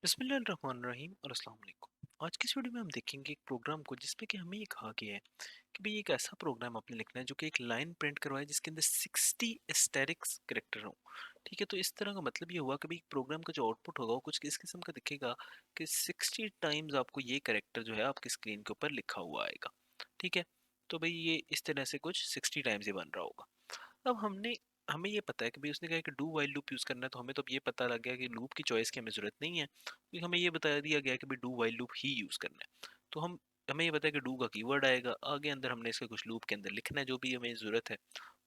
बिस्मिल्लाहिर्रहमानिर्रहीम और अस्सलाम वालेकुम। आज की इस वीडियो में हम देखेंगे एक प्रोग्राम को जिसमें कि हमें ये कहा गया है कि भाई एक ऐसा प्रोग्राम आपने लिखना है जो कि एक लाइन प्रिंट करवाए जिसके अंदर 60 एस्टेरिक्स करेक्टर हो। ठीक है, तो इस तरह का मतलब ये हुआ कि भाई प्रोग्राम का जो आउटपुट होगा वो कुछ इस किस्म का दिखेगा कि 60 टाइम्स आपको ये करेक्टर जो है आपकी स्क्रीन के ऊपर लिखा हुआ आएगा। ठीक है, तो भाई ये इस तरह से कुछ 60 टाइम्स ये बन रहा होगा। अब हमें ये पता है कि भाई उसने कहा कि डू वाइल लूप यूज़ करना है, तो हमें तो अब ये पता लग गया कि लूप की चॉइस की हमें ज़रूरत नहीं है, क्योंकि हमें ये बता दिया गया कि भाई do while loop he use करना है। तो हमें ये पता है कि डू का कीवर्ड आएगा, आगे अंदर हमने इसके कुछ लूप के अंदर लिखना है जो भी हमें ज़रूरत है।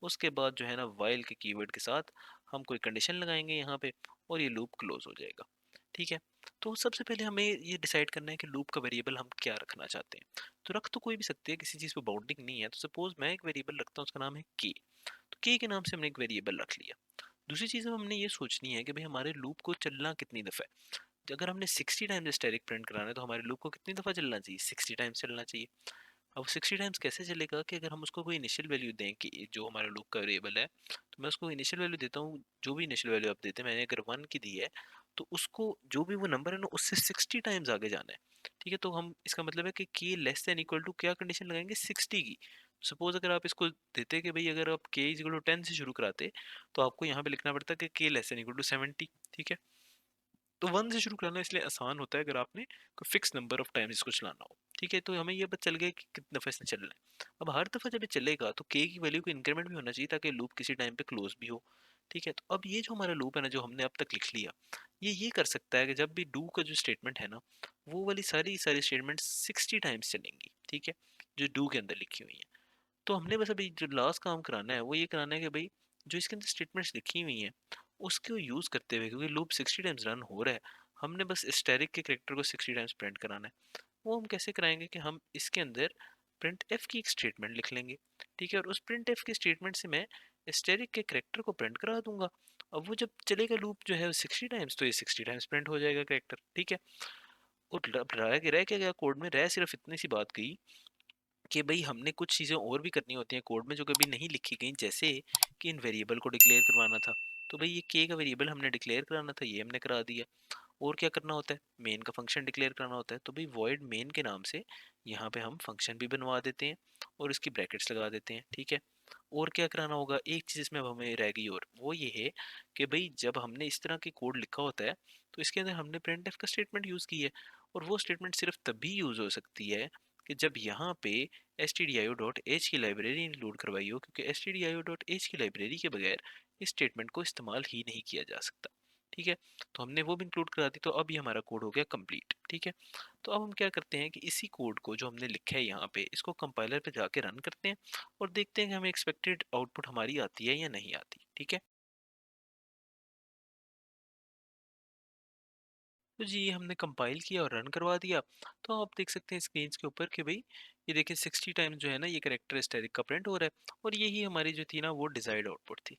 उसके बाद जो है ना वाइल के कीवर्ड के साथ हम कोई कंडीशन लगाएंगे यहाँ पे और ये लूप क्लोज हो जाएगा। ठीक है, तो सबसे पहले हमें ये डिसाइड करना है कि लूप का वेरिएबल हम क्या रखना चाहते हैं। तो रख तो कोई भी सकते हैं, किसी चीज़ पे बाउंडिंग नहीं है। तो सपोज मैं एक वेरिएबल रखता हूँ, उसका नाम है के। तो के नाम से हमने एक वेरिएबल रख लिया। दूसरी चीज़ अब हमने ये सोचनी है कि भाई हमारे लूप को चलना कितनी दफ़ा है। अगर हमने 60 टाइम्स स्टैटिक प्रिंट कराना है तो हमारे लूप को कितनी दफ़ा चलना चाहिए, 60 टाइम्स चलना चाहिए। अब 60 टाइम्स कैसे चलेगा कि अगर हम उसको कोई इनिशियल वैल्यू दें कि जो हमारा लूप का वेरिएबल है, तो मैं उसको इनिशियल वैल्यू देता हूँ। जो भी इनिशियल वैल्यू आप देते हैं, मैंने अगर 1 की दी है तो उसको जो भी वो नंबर है ना उससे 60 टाइम्स आगे जाना है। ठीक है, तो हम इसका मतलब है कि के लेस देन इक्वल टू क्या कंडीशन लगाएंगे, 60 की। सपोज अगर आप इसको देते कि भाई अगर आप के इज इक्वल टू 10 से शुरू कराते तो आपको यहाँ पे लिखना पड़ता कि के लेस देन इक्वल टू 70। ठीक है, तो 1 से शुरू कराना इसलिए आसान होता है अगर आपने कोई फिक्स नंबर ऑफ टाइम्स इसको चलाना हो। ठीक है, तो हमें ये पता चल गया कि कितने दफ़ा इसने चलना है। अब हर दफ़ा जब ये चलेगा तो के की वैल्यू को इंक्रीमेंट भी होना चाहिए ताकि लूप किसी टाइम पे क्लोज भी हो। ठीक है, तो अब ये जो हमारा लूप है ना जो हमने अब तक लिख लिया, ये कर सकता है कि जब भी डू का जो स्टेटमेंट है ना वो वाली सारी सारी स्टेटमेंट 60 टाइम्स चलेंगी। ठीक है, जो डू के अंदर लिखी हुई है। तो हमने बस अभी जो लास्ट काम कराना है वो ये कराना है कि भाई जो इसके अंदर स्टेटमेंट्स लिखी हुई हैं उसको यूज़ करते हुए, क्योंकि लूप 60 टाइम्स रन हो रहा है, हमने बस स्टैटिक के करेक्टर को 60 टाइम्स प्रिंट कराना है। वो हम कैसे कराएंगे कि हम इसके अंदर प्रिंट एफ की एक स्टेटमेंट लिख लेंगे। ठीक है, और उस प्रिंट एफ के स्टेटमेंट से मैं स्टैटिक के करेक्टर को प्रिंट करा दूंगा। अब वो जब चलेगा लूप जो है 60 टाइम्स, तो ये 60 टाइम्स प्रिंट हो जाएगा करेक्टर। ठीक है, और रह क्या गया कोड में, रह सिर्फ इतनी सी बात गई कि भाई हमने कुछ चीज़ें और भी करनी होती हैं कोड में जो कभी नहीं लिखी गई, जैसे कि इन वेरिएबल को डिक्लेयर करवाना था। तो भाई ये के का वेरिएबल हमने डिक्लेयर कराना था, ये हमने करा दिया। और क्या करना होता है, मेन का फंक्शन डिक्लेयर कराना होता है। तो भाई वॉइड मेन के नाम से यहाँ पे हम फंक्शन भी बनवा देते हैं और इसकी ब्रैकेट्स लगा देते हैं। ठीक है, और क्या कराना होगा, एक चीज़ इसमें अब हमें रह गई और वो ये है कि भाई जब हमने इस तरह की कोड लिखा होता है तो इसके अंदर हमने प्रिंट एफ का स्टेटमेंट यूज़ की है। और वो स्टेटमेंट सिर्फ तभी यूज़ हो सकती है कि जब यहाँ पे stdio.h की लाइब्रेरी इंक्लूड करवाई हो, क्योंकि stdio.h की लाइब्रेरी के बगैर इस स्टेटमेंट को इस्तेमाल ही नहीं किया जा सकता। ठीक है, तो हमने वो भी इंक्लूड करा दी, तो अब ये हमारा कोड हो गया कंप्लीट। ठीक है, तो अब हम क्या करते हैं कि इसी कोड को जो हमने लिखा है यहाँ पे इसको कंपाइलर पे जाके रन करते हैं और देखते हैं कि हमें एक्सपेक्टेड आउटपुट हमारी आती है या नहीं आती। ठीक है, तो जी हमने कंपाइल किया और रन करवा दिया। तो आप देख सकते हैं स्क्रीन के ऊपर कि भाई ये देखिए 60 टाइम्स जो है ना ये करेक्टर स्टैटिक का प्रिंट हो रहा है, और यही हमारी जो थी ना वो डिजायर्ड आउटपुट थी।